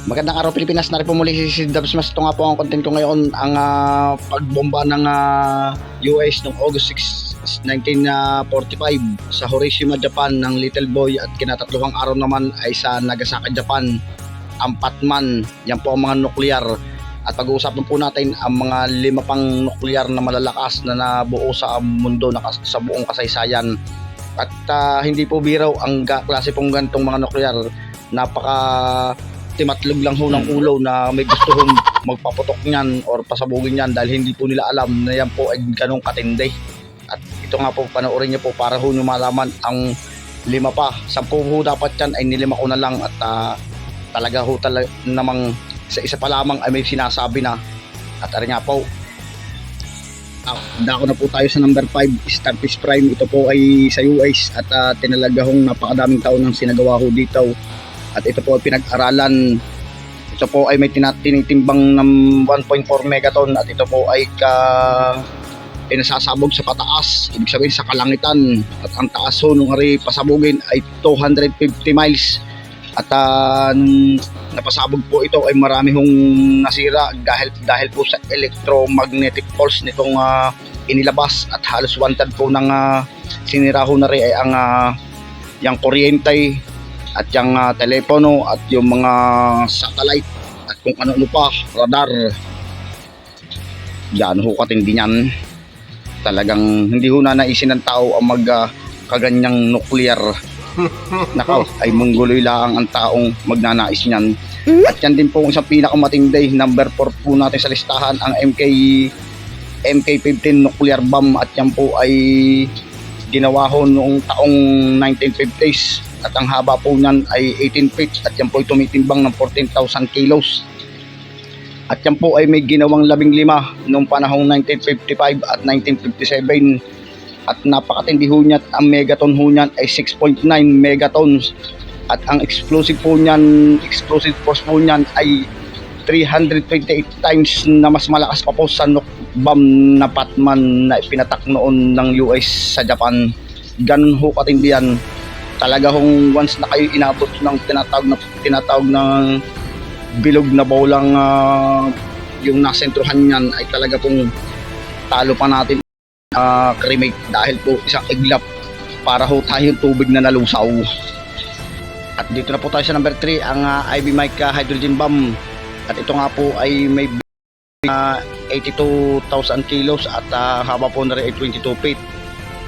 Magandang araw Pilipinas, na rin po muli si Dabs Mas. Ito nga po ang content ko ngayon, ang pagbomba ng US noong August 6, 1945 sa Hiroshima, Japan ng Little Boy, at kinatatluhang araw naman ay sa Nagasaki, Japan, ang Patman. Yan po ang mga nuklear, at pag-uusapan po natin ang mga 5 pang nuklear na malalakas na nabuo sa mundo, sa buong kasaysayan. At hindi po biraw ang klase pong gantong mga nuklear. Napaka timatlog lang ho ng ulo na may gusto hong magpaputok niyan or pasabugin niyan, dahil hindi po nila alam na yan po ay ganong katindi. At ito nga po, panoorin niyo po para ho nyo malaman ang 5 pa. 10 ho dapat yan, ay nilima ko na lang. At talaga ho namang sa isa pa lamang ay may sinasabi na. At ari nga po, dako na po tayo sa number 5, Starfish Prime. Ito po ay sa US, at tinalaga hong napakadaming taon ng sinagawa ho dito. At ito po ay pinag-aralan. Ito po ay may tinitimbang ng 1.4 megaton, at ito po ay pinasasabog sa pataas, ibig sabihin sa kalangitan. At ang taas ho nung ari pasabugin ay 250 miles. At napasabog po ito ay marami hong nasira dahil po sa electromagnetic pulse nitong inilabas. At halos 1/3 po ng sinira ho na rin ay ang yung kuryente, at yung telepono, at yung mga satellite, at kung ano pa, radar. Yan ho katindi niyan. Talagang hindi ho nanaisin ng tao ang kaganyang nuclear. Nakaw, ay mongoloy lang ang taong magnanais niyan. At yan din po isang pinakamatindi, number 4 po natin sa listahan, ang MK-15 nuclear bomb. At yan po ay ginawa ho noong taong 1950s. At ang haba po niyan ay 18 feet, at yan po ay tumitimbang ng 14,000 kilos. At yan po ay may ginawang 15 noong panahong 1955 at 1957. At napakatindi ho niya, at ang megaton ho niyan ay 6.9 megatons. At ang explosive force po niyan ay 328 times na mas malakas pa po sa bomb na Patman na pinatak noon ng US sa Japan. Ganun ho katindi yan. Talaga hong once na kayo inabot ng tinatawag ng bilog na bolang yung nasentruhan niyan, ay talaga pong talo pa natin cremate, dahil po isang iglap para ho tayong tubig na nalusaw. At dito na po tayo sa number 3, ang Ivy Mike hydrogen bomb. At ito nga po ay may 82,000 kilos, at haba po na rin ay 22 feet.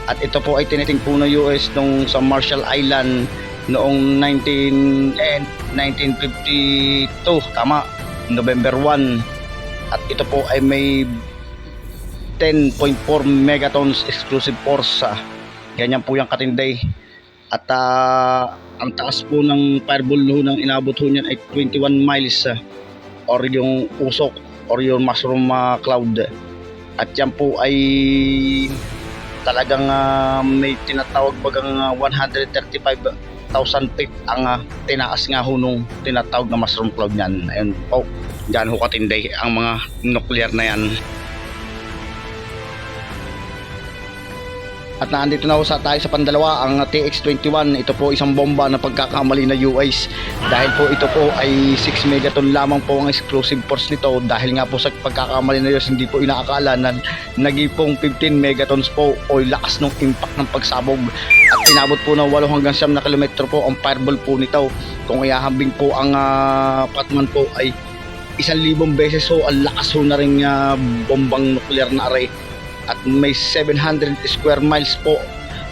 At ito po ay tiniting po ng US nung sa Marshall Island noong 1952, tama, November 1. At ito po ay may 10.4 megatons explosive force. Ganyan po yung katindi. At ang taas po ng fireball ho ng inabot ho niyan ay 21 miles, or yung usok or yung mushroom cloud. At yan po ay talagang may tinatawag bagang 135,000 feet ang tinaas nga ho nung tinatawag na mushroom cloud niyan. Ayun po, dyan ho katindi ang mga nuclear na yan. At naandito na ho tayo sa pandalawa, ang TX-21. Ito po isang bomba na pagkakamali na US, dahil po ito po ay 6 megaton lamang po ang explosive force nito. Dahil nga po sa pagkakamali na US, hindi po inaakala na naging pong 15 megatons po o lakas ng impact ng pagsabog. At tinabot po ng 8 hanggang 9 na kilometro po ang fireball po nito. Kung ihahambing po ang Patman po ay 1,000 beses ho ang lakas ho na rin bombang nuclear na array. At may 700 square miles po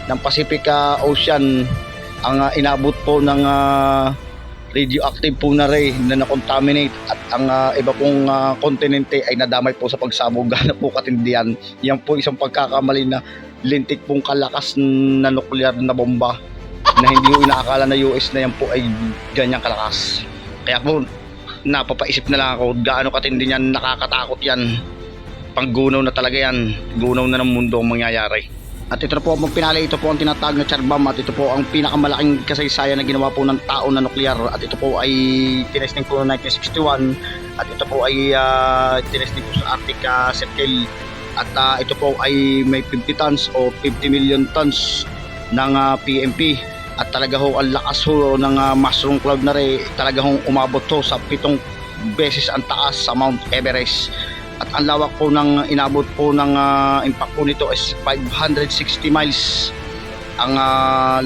ng Pacific Ocean ang inabot po ng radioactive po na ray na nakontaminate. At ang iba pong kontinente ay nadamay po sa pagsabog. Gana po katindihan. Yan po isang pagkakamali na lintik pong kalakas na nuclear na bomba na hindi ko inaakala na US na yan po ay ganyang kalakas. Kaya po napapaisip na lang ako, gaano katindi yan, nakakatakot yan. Panggunaw na talaga yan, gunaw na ng mundo ang mangyayari. At ito na po ang pinali, ito po ang tinatawag na Cherry Bomb. At ito po ang pinakamalaking kasaysayan na ginawa po ng tao na nuklear. At ito po ay tinesting po noong 1961. At ito po ay tinesting po sa Arctic Circle. At ito po ay may 50 tons o 50 million tons ng PMP. At talaga ho ang lakas ho ng mushroom cloud na rin, talaga hong umabot ho sa 7 beses ang taas sa Mount Everest. At ang lawak po ng inabot po ng impact po nito is 560 miles ang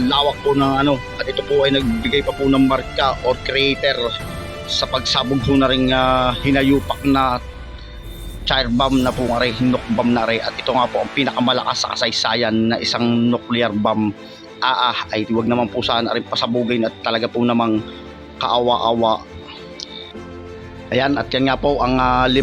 lawak po ng ano, at ito po ay nagbigay pa po ng marka or crater sa pagsabog po na ring hinayupak na fire bomb na po nga rin, nuke bomb na rin. At ito nga po ang pinakamalakas sa kasaysayan na isang nuclear bomb. Ay wag naman po sana rin pasabugin at talaga po namang kaawa-awa. Ayan, at yan nga po ang 5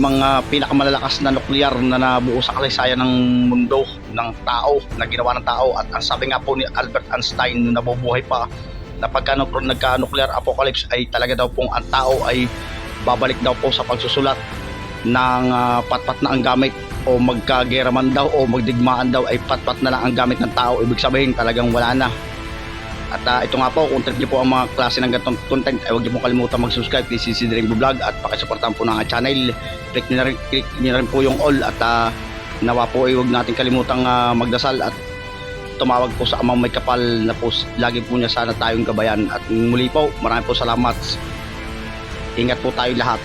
pinakamalalakas na nuclear na nabuo sa kasaysayan ng mundo ng tao, na ginawa ng tao. At ang sabi nga po ni Albert Einstein na nabubuhay pa, na pagka nagka-nuclear apocalypse ay talaga daw pong ang tao ay babalik daw po sa pagsusulat ng patpat na ang gamit, o magkagera man daw o magdigmaan daw ay patpat na lang ang gamit ng tao. Ibig sabihin talagang wala na. At ito nga po, kung trip niyo po ang mga klase ng ganitong content ay huwag niyo po kalimutan mag-subscribe. This is Dream Vlog at pakisuportahan po ng channel. Click niyo na rin po yung all, at nawa po ay huwag natin kalimutang magdasal at tumawag po sa Amang May Kapal na po lagi po niya sana tayong gabayan. At muli po, maraming po salamat. Ingat po tayo lahat.